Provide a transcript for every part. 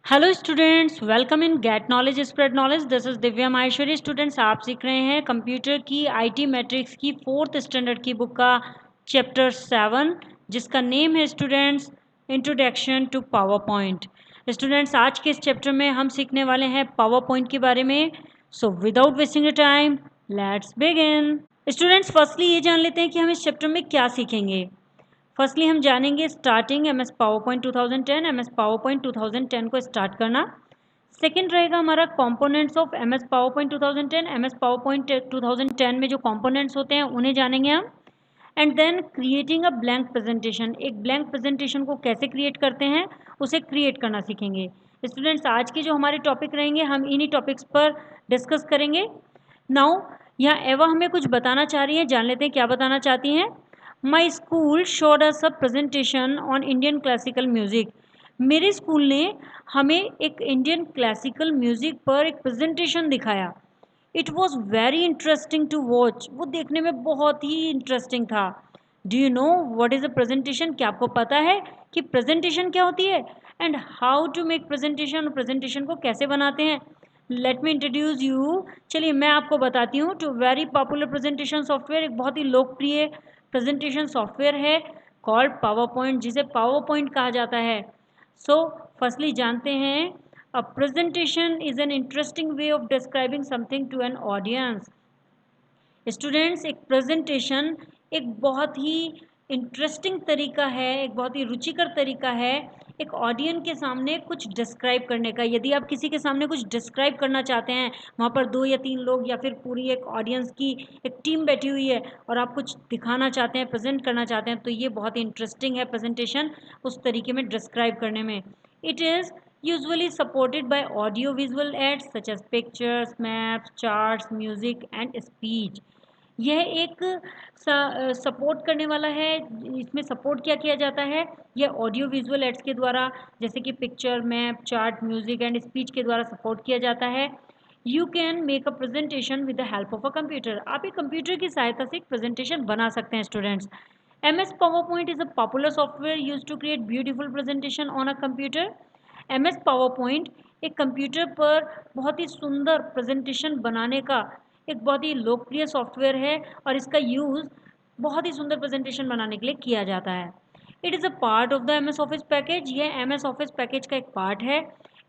Hello students, welcome in get knowledge spread knowledge. This is Divya Maheshwari. Students, आप सीख रहे हैं कंप्यूटर की आईटी मैट्रिक्स की 4th स्टैंडर्ड की बुक का चैप्टर 7, जिसका नेम है students introduction to PowerPoint. Students, आज के इस चैप्टर में हम सीखने वाले हैं पावर पॉइंट के बारे में। So without wasting time, let's begin. Students, firstly ये जान लेते हैं कि हम इस चैप्टर में क्या सीखेंगे। फर्स्टली हम जानेंगे starting MS PowerPoint 2010, MS PowerPoint 2010 को स्टार्ट करना। सेकंड रहेगा हमारा components of MS PowerPoint 2010। MS PowerPoint 2010 में जो कंपोनेंट्स होते हैं उन्हें जानेंगे हम। And then creating a blank presentation. एक ब्लैंक प्रेजेंटेशन को कैसे क्रिएट करते हैं उसे क्रिएट करना सीखेंगे। स्टूडेंट्स, आज के जो हमारे टॉपिक रहेंगे हम इन्हीं टॉपिक्स पर डिस्कस करेंगे। नाउ यहाँ एवा हमें कुछ बताना चाह रही है, जान लेते हैं क्या बताना चाहती हैं। My school showed us a presentation on Indian classical music. मेरे स्कूल ने हमें एक इंडियन क्लासिकल म्यूज़िक पर एक प्रेजेंटेशन दिखाया। It was very interesting to watch. वो देखने में बहुत ही इंटरेस्टिंग था। Do you know what is a presentation? क्या आपको पता है कि प्रेजेंटेशन क्या होती है and how to make presentation? Presentation को कैसे बनाते हैं? Let me introduce you. चलिए मैं आपको बताती हूँ। Two very popular presentation software, एक बहुत ही लोकप्रिय प्रेजेंटेशन सॉफ्टवेयर है कॉल्ड पावर पॉइंट, जिसे पावर पॉइंट कहा जाता है। सो फर्स्टली जानते हैं, a presentation is an interesting way of describing something to an audience. Students, एक प्रेजेंटेशन एक बहुत ही इंटरेस्टिंग तरीका है, एक बहुत ही रुचिकर तरीका है एक ऑडियंस के सामने कुछ डिस्क्राइब करने का। यदि आप किसी के सामने कुछ डिस्क्राइब करना चाहते हैं, वहाँ पर 2 या 3 लोग या फिर पूरी एक ऑडियंस की एक टीम बैठी हुई है और आप कुछ दिखाना चाहते हैं, प्रेजेंट करना चाहते हैं, तो ये बहुत ही इंटरेस्टिंग है प्रेजेंटेशन उस तरीके में डिस्क्राइब करने में। It is usually supported by audio visual aids such as pictures, maps, charts, music and speech। यह एक सपोर्ट करने वाला है। इसमें सपोर्ट क्या किया जाता है? यह ऑडियो विजुअल एड्स के द्वारा, जैसे कि picture, map, chart, music and speech के द्वारा सपोर्ट किया जाता है। You can make a presentation with the help of a computer. आप एक कंप्यूटर की सहायता से एक प्रेजेंटेशन बना सकते हैं students. MS PowerPoint is a popular software used to create beautiful presentation on a computer। MS PowerPoint एक कंप्यूटर पर बहुत ही सुंदर प्रेजेंटेशन बनाने का एक बहुत ही लोकप्रिय सॉफ्टवेयर है और इसका यूज़ बहुत ही सुंदर प्रेजेंटेशन बनाने के लिए किया जाता है। It is a part of the MS office package. यह MS ऑफिस पैकेज का एक पार्ट है।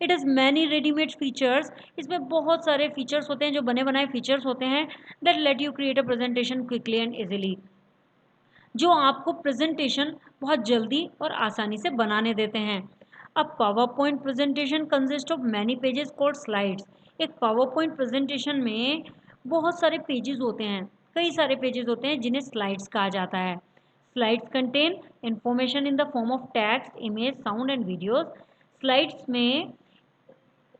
It is many readymade features. इसमें बहुत सारे फीचर्स होते हैं, जो बने बनाए फीचर्स होते हैं, that let you create a presentation quickly and easily, जो आपको प्रेजेंटेशन बहुत जल्दी और आसानी से बनाने देते हैं। अब power point presentation consist of many pages called slides. एक पावर पॉइंट प्रेजेंटेशन में बहुत सारे पेजेस होते हैं, कई सारे पेजेस होते हैं जिन्हें स्लाइड्स कहा जाता है। Slides contain information in the form of text, image, sound and videos. Slides में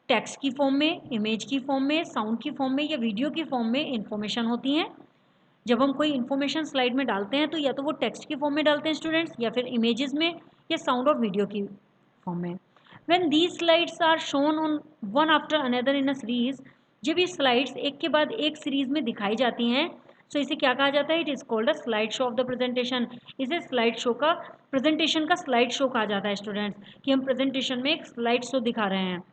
टेक्स्ट की फॉर्म में, इमेज की फॉर्म में, साउंड की फॉर्म में या वीडियो की फॉर्म में इंफॉर्मेशन होती हैं। जब हम कोई इन्फॉर्मेशन स्लाइड में डालते हैं तो या तो वो टेक्स्ट की फॉर्म में डालते हैं स्टूडेंट्स, या फिर इमेजेस में, या साउंड और वीडियो की फॉर्म में। When these slides are shown on one after another in a series, जब ये स्लाइड्स एक के बाद एक सीरीज में दिखाई जाती हैं, तो इसे क्या कहा जाता है? It is called a slide show off the presentation. इसे स्लाइड शो का, प्रेजेंटेशन का स्लाइड शो कहा जाता है स्टूडेंट्स, कि हम प्रेजेंटेशन में एक स्लाइड शो दिखा रहे हैं।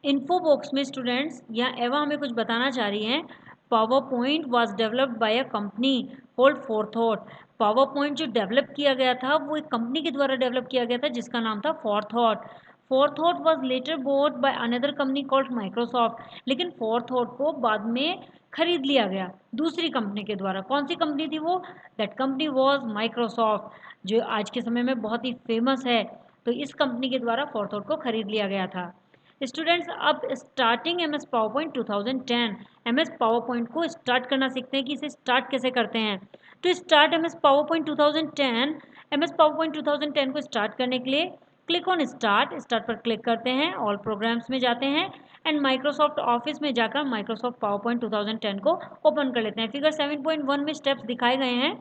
इन्फो बॉक्स में स्टूडेंट्स या एवा हमें कुछ बताना चाह रही हैं। PowerPoint was developed by a company called Forethought. PowerPoint जो डेवलप किया गया था वो एक कंपनी के द्वारा डेवलप किया गया था जिसका नाम था Forethought. Forethought was later bought by another company called Microsoft. लेकिन फोरथॉट को बाद में खरीद लिया गया दूसरी कंपनी के द्वारा। कौन सी कंपनी थी वो? दैट कंपनी वॉज माइक्रोसॉफ्ट, जो आज के समय में बहुत ही फेमस है। तो इस कंपनी के द्वारा फोरथॉट को खरीद लिया गया था। स्टूडेंट्स, अब starting MS PowerPoint 2010, MS power point को स्टार्ट करना सीखते हैं कि इसे स्टार्ट कैसे करते हैं। तो start MS PowerPoint 2010, MS PowerPoint 2010 को स्टार्ट करने के लिए क्लिक ऑन स्टार्ट। स्टार्ट पर क्लिक करते हैं, ऑल प्रोग्राम्स में जाते हैं एंड माइक्रोसॉफ्ट ऑफिस में जाकर माइक्रोसॉफ्ट पावर पॉइंट 2010 को ओपन कर लेते हैं। फिगर 7.1 में स्टेप्स दिखाए गए हैं,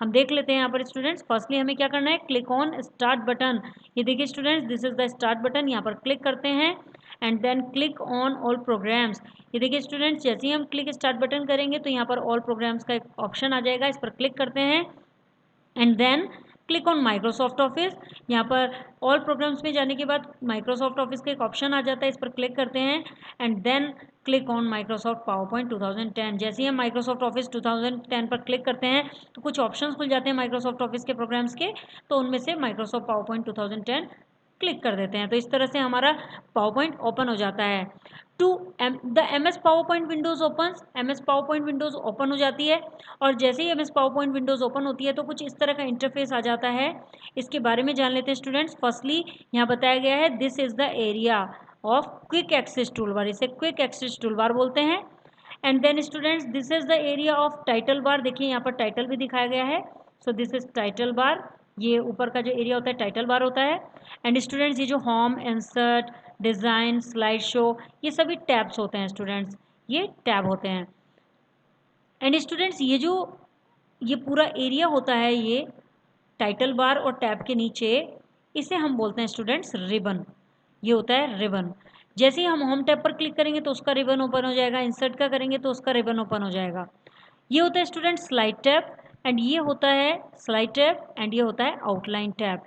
हम देख लेते हैं यहाँ पर स्टूडेंट्स। फर्स्टली हमें क्या करना है? Click on start button. ये देखिए students, this is the start button. यहाँ पर क्लिक करते हैं and then click on all programs. ये देखिए स्टूडेंट्स, जैसे ही हम क्लिक स्टार्ट बटन करेंगे तो यहाँ पर ऑल प्रोग्राम्स का एक ऑप्शन आ जाएगा, इस पर क्लिक करते हैं and then click on Microsoft Office. यहाँ पर ऑल प्रोग्राम्स में जाने के बाद माइक्रोसॉफ्ट ऑफिस का एक ऑप्शन आ जाता है, इस पर क्लिक करते हैं and then click on Microsoft PowerPoint 2010। जैसे ही हम माइक्रोसॉफ्ट ऑफिस 2010 पर क्लिक करते हैं तो कुछ ऑप्शंस खुल जाते हैं माइक्रोसॉफ्ट ऑफिस के प्रोग्राम्स के, तो उनमें से माइक्रोसॉफ्ट पावर पॉइंट 2010 क्लिक कर देते हैं। तो इस तरह से हमारा पावर पॉइंट ओपन हो जाता है। To the MS PowerPoint windows open, MS PowerPoint windows open हो जाती है और जैसे ही MS PowerPoint windows open होती है तो कुछ इस तरह का इंटरफेस आ जाता है। इसके बारे में जान लेते हैं स्टूडेंट्स। फर्स्टली यहाँ बताया गया है this is the area of quick access toolbar, इसे क्विक एक्सेस टूलबार बोलते हैं। And then students this is the area of title bar, देखिए यहाँ पर टाइटल भी दिखाया गया है। So this is title bar, ये ऊपर का जो एरिया होता है टाइटल बार होता है। एंड स्टूडेंट्स ये जो home, insert, design, slide show, ये सभी टैब्स होते हैं स्टूडेंट्स, ये टैब होते हैं। एंड स्टूडेंट्स ये पूरा एरिया होता है, ये टाइटल बार और टैब के नीचे, इसे हम बोलते हैं स्टूडेंट्स रिबन, ये होता है रिबन। जैसे ही हम होम टैब पर क्लिक करेंगे तो उसका रिबन ओपन हो जाएगा, इंसर्ट का करेंगे तो उसका रिबन ओपन हो जाएगा। ये होता है स्टूडेंट स्लाइड टैब एंड ये होता है स्लाइड टैब एंड ये होता है outline tab.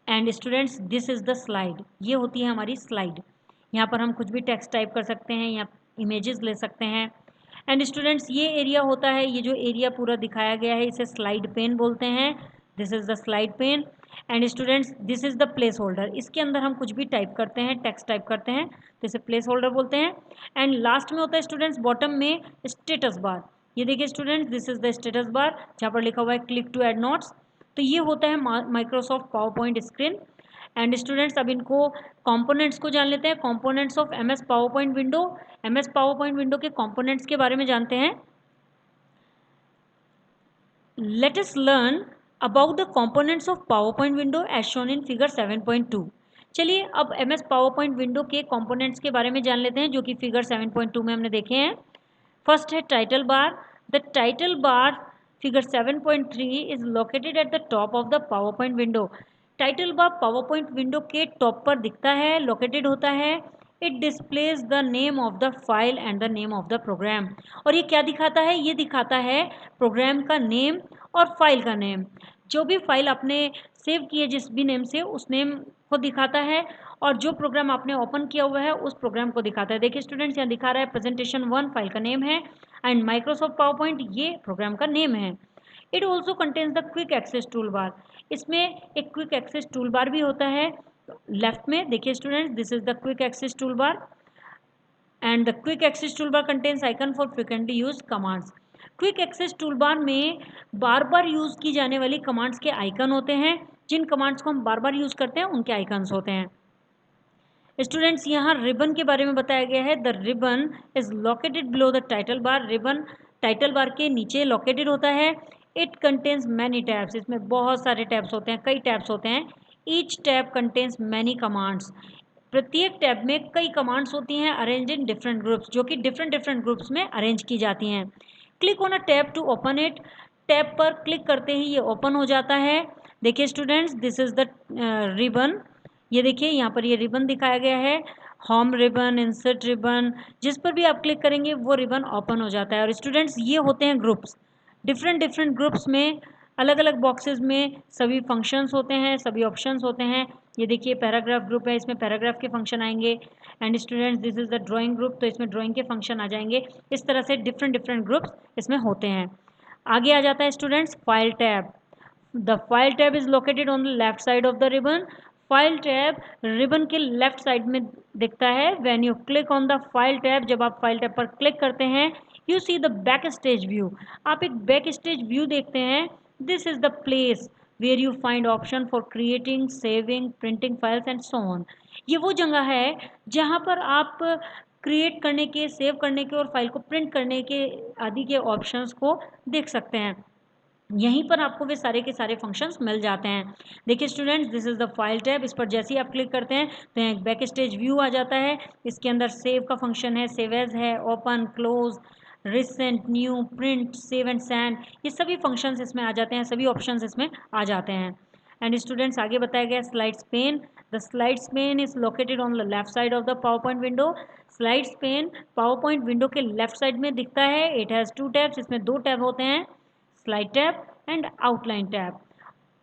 And students this is the slide, ये होती है हमारी स्लाइड। यहाँ पर हम कुछ भी टेक्स्ट टाइप कर सकते हैं या इमेजेस ले सकते हैं। एंड स्टूडेंट्स ये एरिया होता है, ये जो एरिया पूरा दिखाया गया है इसे स्लाइड पेन बोलते हैं। This is the slide pane. And students this is the placeholder, इसके अंदर हम कुछ भी टाइप करते हैं, टेक्स्ट टाइप करते हैं तो इसे प्लेस होल्डर बोलते हैं। एंड लास्ट में होता है स्टूडेंट्स बॉटम में स्टेटस बार, ये देखिए students this is the status बार जहाँ पर लिखा हुआ है क्लिक टू ऐड नोट्स, तो ये होता है Microsoft PowerPoint screen. And students अब इनको कंपोनेंट्स को जान लेते हैं, components of MS PowerPoint window. MS PowerPoint window के कंपोनेंट्स के बारे में जानते हैं। Let us learn about the components of PowerPoint window as shown in figure 7.2। चलिए अब MS पावर पॉइंट विंडो के कंपोनेंट्स के बारे में जान लेते हैं जो कि फिगर 7.2 में हमने देखे हैं। फर्स्ट है title bar. The title bar figure 7.3 is located at the top of the PowerPoint window. Title bar PowerPoint window के टॉप पर दिखता है, लोकेटेड होता है। It displays the name of the file and the name of the program. और ये क्या दिखाता है, ये दिखाता है प्रोग्राम का नेम और फाइल का नेम। जो भी फाइल आपने सेव की है जिस भी नेम से, उस नेम को दिखाता है और जो प्रोग्राम आपने ओपन किया हुआ है उस प्रोग्राम को दिखाता है। देखिए स्टूडेंट्स यहाँ दिखा रहा है प्रेजेंटेशन 1 फाइल का नेम है एंड माइक्रोसॉफ्ट पावर पॉइंट ये प्रोग्राम का नेम है। It also contains the quick access tool bar, इसमें एक क्विक एक्सेस टूल बार भी होता है। लेफ्ट में देखिए students this is the quick access tool bar and the quick access tool bar contains icon for frequently use commands. Quick access tool bar में बार बार use की जाने वाली कमांड्स के आइकन होते हैं, जिन कमांड्स को हम बार बार यूज़ करते हैं उनके आइकन्स होते हैं। स्टूडेंट्स यहाँ रिबन के बारे में बताया गया है। The ribbon is located below the title bar, ribbon title bar के नीचे लोकेटेड होता है। इट कंटेन्स मैनी टैब्स, इसमें बहुत सारे टैब्स होते हैं, कई टैब्स होते हैं। Each tab contains many commands, प्रत्येक टैब में कई कमांड्स होती हैं अरेंज इन डिफरेंट ग्रुप्स, जो कि डिफरेंट ग्रुप्स में अरेंज की जाती हैं। Click on a tab to open it, tab पर क्लिक करते ही ये ओपन हो जाता है। देखिए students this is the ribbon, ये देखिए यहाँ पर ये रिबन दिखाया गया है, होम रिबन, इंसर्ट रिबन, जिस पर भी आप क्लिक करेंगे वो रिबन ओपन हो जाता है। और स्टूडेंट्स ये होते हैं ग्रुप्स, डिफरेंट ग्रुप्स में अलग अलग बॉक्सेस में सभी फंक्शंस होते हैं, सभी ऑप्शंस होते हैं। ये देखिए पैराग्राफ ग्रुप है, इसमें पैराग्राफ के फंक्शन आएंगे। And students this is the drawing group, तो इसमें ड्राइंग के फंक्शन आ जाएंगे। इस तरह से डिफरेंट ग्रुप्स इसमें होते हैं। आगे आ जाता है students file tab. The file tab is located on the left side of the ribbon. File tab ribbon के लेफ्ट साइड में दिखता है। When you click on the file tab, जब आप फाइल टैब पर क्लिक करते हैं, you see the backstage view, आप एक बैक स्टेज व्यू देखते हैं। This is the place where you find option for creating, saving, printing files and so on. ये वो जगह है जहाँ पर आप क्रिएट करने के, सेव करने के और फाइल को प्रिंट करने के आदि के ऑप्शंस को देख सकते हैं। यहीं पर आपको वे सारे के सारे फंक्शंस मिल जाते हैं। देखिए students this is the file tab, इस पर जैसे ही आप क्लिक करते हैं तो यहाँ एक बैक स्टेज व्यू आ जाता है। इसके अंदर सेव का फंक्शन है, सेव एज है, open, close, recent, new, print, save and send, ये सभी फंक्शंस इसमें आ जाते हैं, सभी ऑप्शंस इसमें आ जाते हैं। एंड स्टूडेंट्स आगे बताया गया slides pane. The slides pane is located on the left side of the PowerPoint window. Slides pane PowerPoint window के लेफ्ट साइड में दिखता है। इट हैज़ 2 टैब्स, इसमें 2 टैब होते हैं, slide tab and outline tab.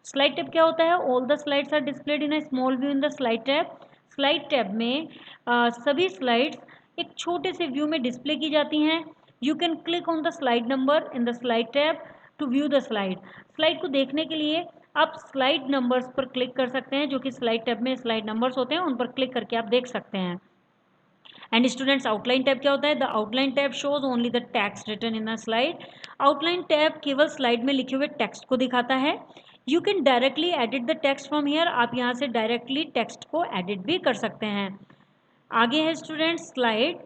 Slide tab क्या होता है? All the slides are displayed in a small view in the slide tab. Slide tab में सभी स्लाइड्स एक छोटे से व्यू में डिस्प्ले की जाती हैं। You can click on the slide number in the slide tab to view the slide. Slide को देखने के लिए आप स्लाइड नंबर्स पर क्लिक कर सकते हैं, जो कि स्लाइड टैब में स्लाइड नंबर्स होते हैं, उन पर क्लिक करके आप देख सकते हैं। एंड स्टूडेंट्स, आउटलाइन टैब क्या होता है? The outline tab shows only the text written in a slide. Outline tab केवल स्लाइड में लिखे हुए टेक्स्ट को दिखाता है। You can directly edit the text from here. आप यहाँ से डायरेक्टली टेक्स्ट को एडिट भी कर सकते हैं। आगे है स्टूडेंट्स स्लाइड।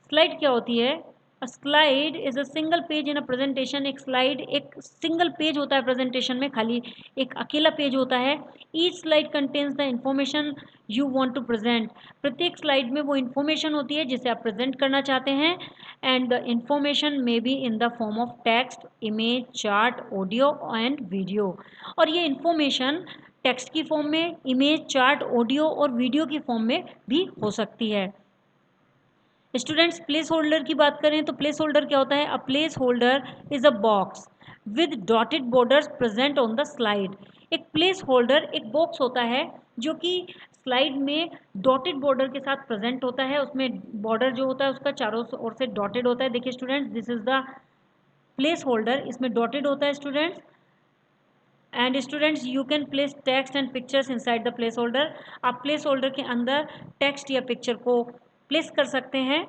स्लाइड क्या होती है? अ slide is a single page in a presentation. एक स्लाइड एक सिंगल पेज होता है प्रेजेंटेशन में, खाली एक अकेला पेज होता है। Each slide contains the information you want to present. प्रत्येक स्लाइड में वो इंफॉर्मेशन होती है जिसे आप प्रेजेंट करना चाहते हैं। And the information may be in the form of text, image, chart, audio and video. और ये इंफॉर्मेशन टेक्स्ट की फॉर्म में, इमेज, चार्ट, ऑडियो और वीडियो की फॉर्म में भी हो सकती है। स्टूडेंट्स, प्लेस होल्डर की बात करें तो प्लेस होल्डर क्या होता है? A place holder is a box with dotted borders present on the slide. एक प्लेस होल्डर एक बॉक्स होता है जो कि स्लाइड में डॉटेड बॉर्डर के साथ प्रेजेंट होता है। उसमें बॉर्डर जो होता है उसका चारों ओर से डॉटेड होता है। देखिए students, this is the place holder, इसमें डॉटेड होता है students. And students, you can place text and pictures inside the place holder. आप प्लेस होल्डर के अंदर टेक्स्ट या पिक्चर को प्लेस कर सकते हैं।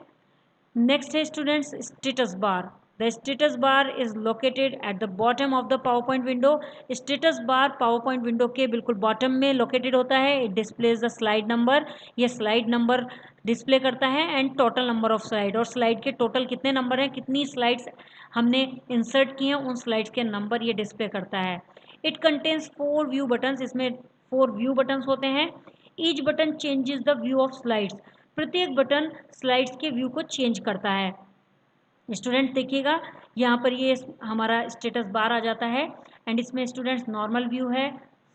नेक्स्ट है students status bar. The status bar is located at the bottom of the PowerPoint window. Status bar PowerPoint window के बिल्कुल बॉटम में लोकेटेड होता है। It displays the slide number. ये स्लाइड नंबर डिस्प्ले करता है and total number of slide. और slide के टोटल कितने नंबर हैं, कितनी स्लाइड्स हमने इंसर्ट की हैं, उन स्लाइड्स के नंबर ये डिस्प्ले करता है। It contains 4 view buttons. इसमें 4 व्यू बटन्स होते हैं। Each button changes the view of slides. प्रत्येक बटन स्लाइड्स के व्यू को चेंज करता है। स्टूडेंट देखिएगा, यहाँ पर ये हमारा स्टेटस बार आ जाता है एंड इसमें स्टूडेंट्स नॉर्मल व्यू है,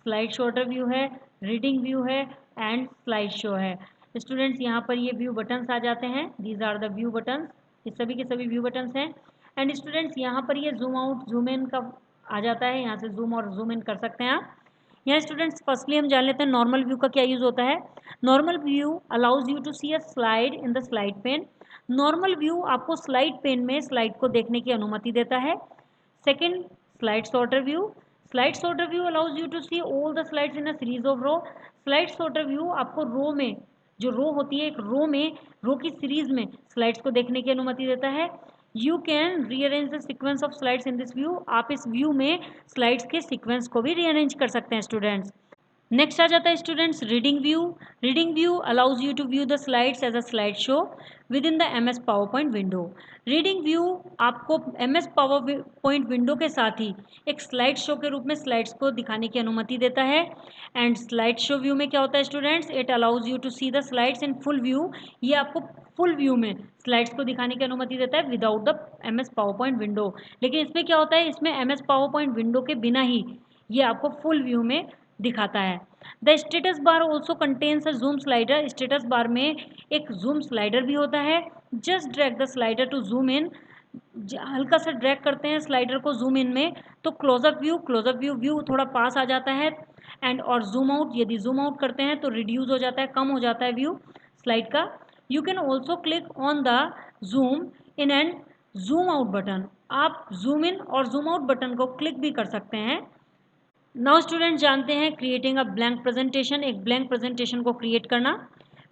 स्लाइड शॉर्टर व्यू है, रीडिंग व्यू है एंड स्लाइड शो है। स्टूडेंट्स, यहाँ पर ये व्यू बटन्स आ जाते हैं। These are the view buttons. ये सभी के सभी व्यू बटन्स हैं। एंड स्टूडेंट्स, यहाँ पर ये जूम आउट जूम इन का आ जाता है। यहाँ से जूम और जूम इन कर सकते हैं आप। यहाँ स्टूडेंट्स फर्स्टली हम जान लेते हैं नॉर्मल व्यू का क्या यूज़ होता है। Normal view allows you to see a slide in the slide pane. Normal view आपको स्लाइड पेन में स्लाइड को देखने की अनुमति देता है। Second, slide sorter view. Slide sorter view allows you to see all the slides in a series of row. Slide sorter view आपको row में, जो रो होती है एक रो में, रो की सीरीज में स्लाइड्स को देखने की अनुमति देता है। You can rearrange the sequence of slides in this view. आप इस व्यू में स्लाइड्स के सीक्वेंस को भी रीअरेंज कर सकते हैं स्टूडेंट्स। नेक्स्ट आ जाता है students reading view. Reading view allows you to view the slides as a slide show within the MS PowerPoint window. Reading view आपको MS पावर पॉइंट विंडो के साथ ही एक स्लाइड शो के रूप में स्लाइड्स को दिखाने की अनुमति देता है। एंड स्लाइड शो व्यू में क्या होता है students? It allows you to see the slides in full view. ये आपको फुल व्यू में स्लाइड्स को दिखाने की अनुमति देता है without the MS PowerPoint window. लेकिन इसमें क्या होता है, इसमें MS पावर पॉइंट विंडो के बिना ही ये आपको फुल व्यू में दिखाता है। The status bar also contains a zoom slider. Status bar में एक जूम स्लाइडर भी होता है। Just drag the slider to zoom in. हल्का सा ड्रैग करते हैं स्लाइडर को जूम इन में तो क्लोजअप व्यू व्यू थोड़ा पास आ जाता है। एंड और जूम आउट, यदि जूम आउट करते हैं तो रिड्यूस हो जाता है, कम हो जाता है व्यू स्लाइड का। You can also click on the zoom in and zoom out button. आप जूम इन और जूम आउट बटन को क्लिक भी कर सकते हैं। नाउ स्टूडेंट जानते हैं क्रिएटिंग अ ब्लैंक प्रेजेंटेशन। एक ब्लैंक प्रेजेंटेशन को क्रिएट करना।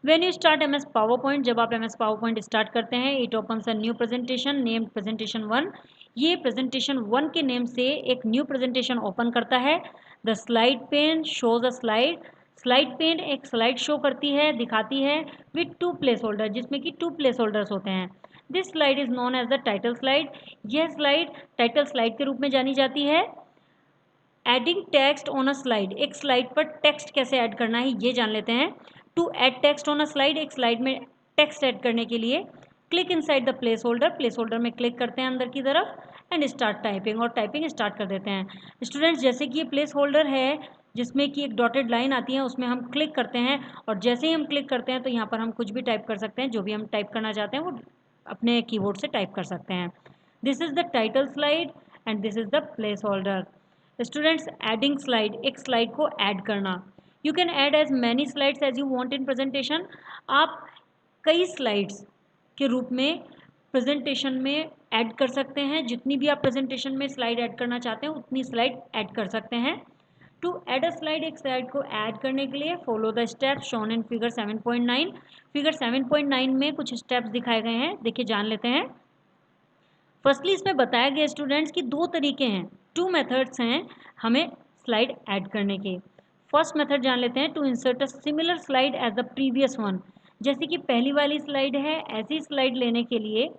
When you start MS power point, जब आप MS पावर पॉइंट स्टार्ट करते हैं, it opens a new presentation named presentation 1। ये प्रेजेंटेशन 1 के नेम से एक न्यू प्रेजेंटेशन ओपन करता है। The slide pane shows a slide. Slide pane एक स्लाइड शो करती है, दिखाती है विथ 2 प्लेस होल्डर, जिसमें कि 2 प्लेस होल्डर्स होते हैं। This slide is known as the title slide. यह स्लाइड टाइटल स्लाइड के रूप में जानी जाती है। Adding text on a slide, एक स्लाइड पर टेक्स्ट कैसे ऐड करना है ये जान लेते हैं। To add text on a slide, एक स्लाइड में टेक्स्ट ऐड करने के लिए click inside the placeholder. Placeholder में क्लिक करते हैं अंदर की तरफ एंड स्टार्ट टाइपिंग, और टाइपिंग स्टार्ट कर देते हैं। स्टूडेंट्स, जैसे कि ये प्लेस होल्डर है जिसमें कि एक डॉटेड लाइन आती है, उसमें हम क्लिक करते हैं और जैसे ही हम क्लिक करते हैं तो यहाँ पर हम कुछ भी टाइप कर सकते हैं। जो भी हम टाइप करना चाहते हैं वो अपने कीबोर्ड से टाइप कर सकते हैं। This is the title slide and this is the placeholder. Students, adding slide, एक स्लाइड को ऐड करना। You can add as many slides as you want in presentation. आप कई स्लाइड्स के रूप में प्रेजेंटेशन में ऐड कर सकते हैं। जितनी भी आप प्रेजेंटेशन में स्लाइड ऐड करना चाहते हैं उतनी स्लाइड ऐड कर सकते हैं। टू ऐड अ स्लाइड, एक स्लाइड को ऐड करने के लिए follow the steps shown in figure 7.9। Figure 7.9 में कुछ स्टेप्स दिखाए गए हैं, देखिए जान लेते हैं। फर्स्टली इसमें बताया गया स्टूडेंट्स कि दो तरीके हैं, टू मेथड्स हैं हमें स्लाइड ऐड करने के। फर्स्ट मेथड जान लेते हैं, to insert a similar slide as the previous one. जैसे कि पहली वाली स्लाइड है, ऐसी स्लाइड लेने के लिए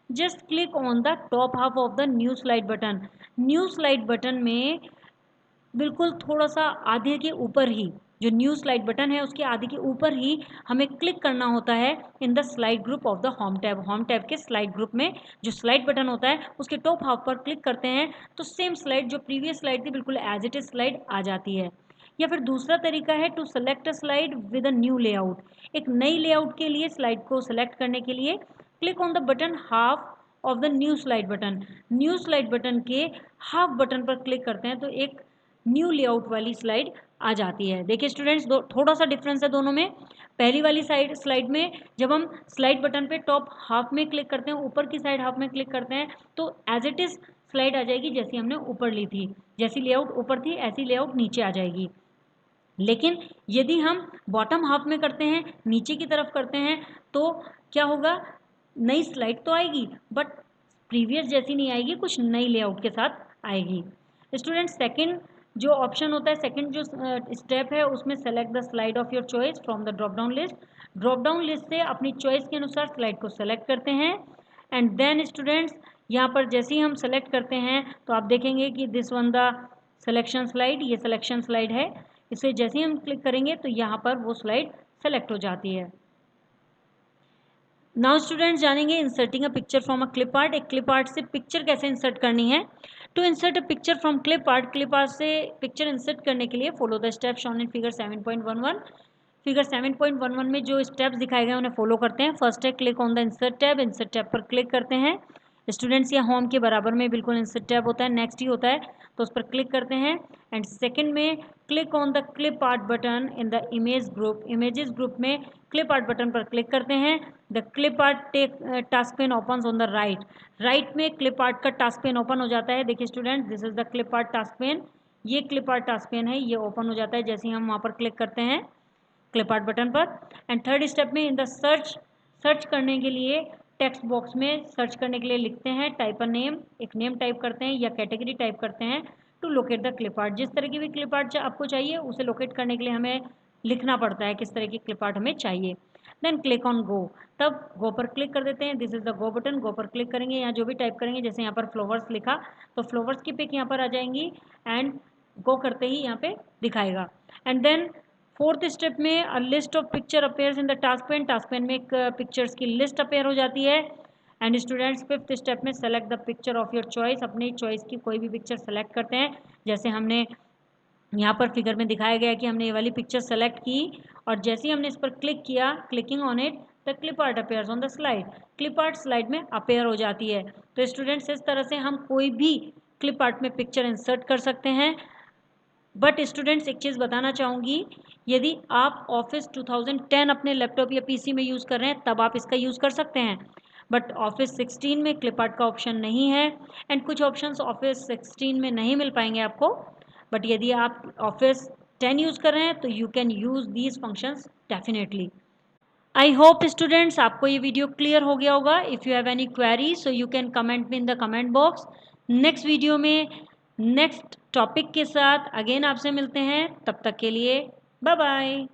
just click on the top half of the new slide button. New slide button में बिल्कुल थोड़ा सा आधे के ऊपर ही, जो न्यू स्लाइड बटन है उसके आधे के ऊपर ही हमें क्लिक करना होता है इन the slide group of the home tab. Home tab के स्लाइड ग्रुप में जो स्लाइड बटन होता है उसके टॉप हाफ पर क्लिक करते हैं तो सेम स्लाइड जो प्रीवियस स्लाइड थी बिल्कुल एज इट इज स्लाइड आ जाती है। या फिर दूसरा तरीका है to select a slide with a new layout. एक नई लेआउट के लिए स्लाइड को सेलेक्ट करने के लिए click on the button half of the new slide button. New slide button के हाफ बटन पर क्लिक करते हैं तो एक न्यू लेआउट वाली स्लाइड आ जाती है। देखिए स्टूडेंट्स, थोड़ा सा डिफरेंस है दोनों में। पहली वाली स्लाइड में जब हम स्लाइड बटन पे टॉप हाफ में क्लिक करते हैं, ऊपर की साइड हाफ में क्लिक करते हैं तो एज इट इज स्लाइड आ जाएगी जैसी हमने ऊपर ली थी। जैसी लेआउट ऊपर थी ऐसी लेआउट नीचे आ जाएगी। लेकिन यदि हम बॉटम हाफ में करते हैं, नीचे की तरफ करते हैं, तो क्या होगा, नई स्लाइड तो आएगी बट प्रीवियस जैसी नहीं आएगी, कुछ नई लेआउट के साथ आएगी। स्टूडेंट, सेकंड जो ऑप्शन होता है, सेकंड जो स्टेप है उसमें select the slide of your choice from the drop down list. Drop down list से अपनी चॉइस के अनुसार स्लाइड को सेलेक्ट करते हैं। एंड देन स्टूडेंट्स, यहाँ पर जैसे ही हम सेलेक्ट करते हैं तो आप देखेंगे कि this one the selection slide, ये सिलेक्शन स्लाइड है। इसे जैसे ही हम क्लिक करेंगे तो यहाँ पर वो स्लाइड सेलेक्ट हो जाती है। नाउ स्टूडेंट्स जानेंगे inserting a picture from a clip art. एक क्लिप आर्ट से पिक्चर कैसे इंसर्ट करनी है। To insert a picture from clip art से पिक्चर इंसर्ट करने के लिए follow the step shown in figure 7.11। Figure 7.11 में जो स्टेप्स दिखाए गए उन्हें फॉलो करते हैं। फर्स्ट है click on the insert tab, insert tab पर क्लिक करते हैं। स्टूडेंट्स, या होम के बराबर में बिल्कुल इंसर्ट टैब होता है, नेक्स्ट ही होता है, तो उस पर क्लिक करते हैं। एंड सेकंड में click on the clip art button in the image group, images group में क्लिप आर्ट बटन पर क्लिक करते हैं। The clip art task pen opens on the right, right में क्लिप आर्ट का task pen open हो जाता है। देखिए student, this is the clip art task pen, ये क्लिप आर्ट टास्क पेन है, ये ओपन हो जाता है जैसे ही हम वहाँ पर क्लिक करते हैं क्लिप आर्ट बटन पर। एंड थर्ड स्टेप में इन द सर्च करने के लिए टेक्स्ट बॉक्स में सर्च करने के लिए लिखते हैं टाइप अ नेम, एक नेम टाइप करते हैं या कैटेगरी टाइप करते हैं to locate the clip art. जिस तरह की भी क्लिप आर्ट आपको चाहिए उसे लोकेट करने के लिए हमें लिखना पड़ता है किस तरह की क्लिप आर्ट हमें चाहिए। देन क्लिक ऑन गो, तब गो पर क्लिक कर देते हैं। This is the go button, go पर क्लिक करेंगे, यहाँ जो भी टाइप करेंगे, जैसे यहाँ पर फ्लावर्स लिखा तो फ्लावर्स की पिक यहाँ पर आ जाएंगी एंड गो करते ही यहाँ पे दिखाएगा। एंड देन फोर्थ स्टेप में a list of picture appears in the task pen, task pen में एक पिक्चर्स की लिस्ट अपेयर हो जाती है। एंड स्टूडेंट्स, फिफ्थ स्टेप में select the picture of your choice, अपनी चॉइस की कोई भी पिक्चर सेलेक्ट करते हैं। जैसे हमने यहाँ पर फिगर में दिखाया गया कि हमने ये वाली पिक्चर सेलेक्ट की और जैसे ही हमने इस पर क्लिक किया, clicking on it the clip art appears on the slide, clip art slide में अपेयर हो जाती है। तो स्टूडेंट्स, इस तरह से हम कोई भी क्लिप आर्ट में पिक्चर इंसर्ट कर सकते हैं। बट स्टूडेंट्स, एक चीज़ बताना चाहूँगी, यदि आप ऑफिस 2010 अपने लैपटॉप या पीसी में यूज़ कर रहे हैं तब आप इसका यूज़ कर सकते हैं, बट ऑफिस 16 में क्लिप आर्ट का ऑप्शन नहीं है एंड कुछ ऑप्शंस ऑफिस 16 में नहीं मिल पाएंगे आपको। बट यदि आप ऑफिस 10 यूज़ कर रहे हैं तो you can use these functions definitely. I hope students आपको ये वीडियो क्लियर हो गया होगा। If you have any query so you can comment me in the comment box. Next video में नेक्स्ट टॉपिक के साथ अगेन आपसे मिलते हैं, तब तक के लिए बाय बाय।